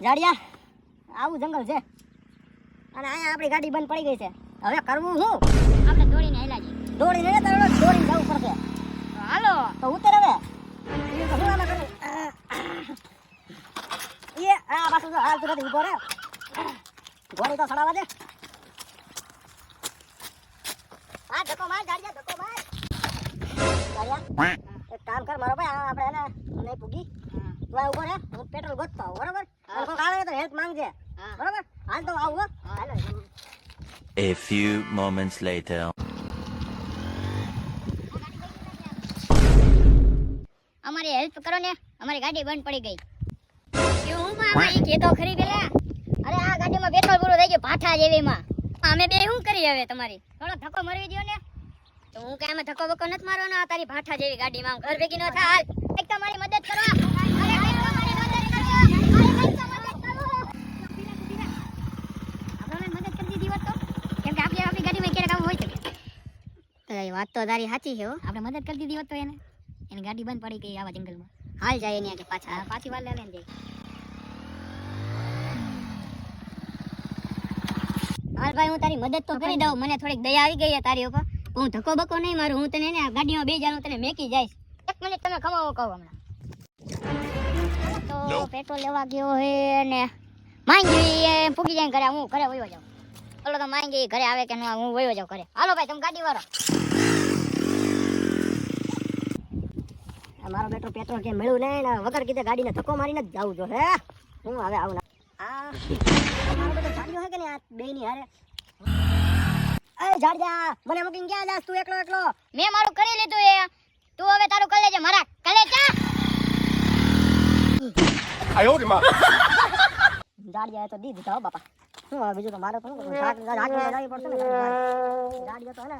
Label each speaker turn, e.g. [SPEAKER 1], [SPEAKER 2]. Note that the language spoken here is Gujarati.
[SPEAKER 1] જાડિયા આવું જંગલ છે અને અહીંયા આપણી ગાડી બંધ પડી ગઈ છે. હવે કરવું શું?
[SPEAKER 2] આપણે દોડીને હેલા જઈએ.
[SPEAKER 1] દોડીને ને તારો દોડીને જવું પડશે.
[SPEAKER 2] હાલો
[SPEAKER 1] તો ઉતર હવે. એ તો શું આમાં કરું? એ આ પાછું તો હાલતું નથી, ઊભો રહે. ઘોડી તો સડાવા દે. આ ધક્કો માર જાડિયા, ધક્કો માર. જાડિયા એક કામ કર મારો ભાઈ, આપણે એને નહીં પૂગી તું આ ઉભો રહે, હું પેટ્રોલ ગોતતો આવું, બરોબર? અને કોઈ આવે તો હેલ્પ માંગજે, બરોબર? હાલ તો આવું હો. હાલો.
[SPEAKER 3] A few moments later.
[SPEAKER 2] અમારી હેલ્પ કરો ને, અમારી ગાડી બંધ પડી ગઈ. કેવું માં એ કેતો ખરી પેલા? અરે આ ગાડીમાં પેટ્રોલ પૂરું થઈ ગયું પાઠા જેવીમાં. અમે બે શું કરી હવે તમારી? થોડો ધક્કો મારવી દ્યો ને. તો હું કે આમાં ધક્કો બક્કો નથી મારવાનો, આ તારી ભાઠા જેવી ગાડીમાં ઘર ભેગી ન થાય. હાલ એક તમારી મદદ કરો. અરે કંઈક તમારી મદદ કરો. અરે કંઈક તો મદદ કરો. આપણે મદદ કરી દીધી હોત તો, કેમ કે આપણી ગાડીમાં ક્યારેક આવું હોય શકે. તો એ વાત તો તારી સાચી છે હો. આપણે મદદ કરી દીધી હોત તો એની ગાડી બંધ પડી ગઈ આવા જંગલમાં. હાલ જાય એની આગળ પાછા, પાછી વાર લઈને જાય. હાલ ભાઈ હું તારી મદદ તો કરી દઉં, મને થોડીક દયા આવી ગઈ છે તારી ઉપર. હું ધક્કો બક્કો નહીં મારું, હું તને આ ગાડીમાં બે જાણું તને મેકી જઈશ. એક મિનિટ તમે ખમાવો કહું હમણાં. તો પેટ્રોલ લેવા ગયો હે ને માંગી પૂગી જાય ઘરે, હું ઘરે વયો જાઉં. ઓલો તો માંગી ઘરે આવે કે ના, હું વયો જાઉં ઘરે. હાલો ભાઈ તમે ગાડી વાળો.
[SPEAKER 1] મારો બેટો પેટ્રોલ કે મળ્યું નહીં ને વગર કીધે ગાડીને ધક્કો મારીને જ જાવું જો હે. હું હવે આવું ના. આ મારો બેટો જાડ્યો હે કે ને આ બેયની હારે. એ જાડ્યા, મને મૂકીને ક્યાં જાસ તું એકલો એકલો?
[SPEAKER 2] મેં મારું કરી લીધું એ, તું હવે તારું કરી લેજે. મારા કલે જા.
[SPEAKER 4] આયો રે માં.
[SPEAKER 1] જાડ્યા તો દીધી હો બાપા. શું હવે બીજું તો મારે તો શું શાક જાડ્યો પડશે ને. જાડ્યો તો હે ને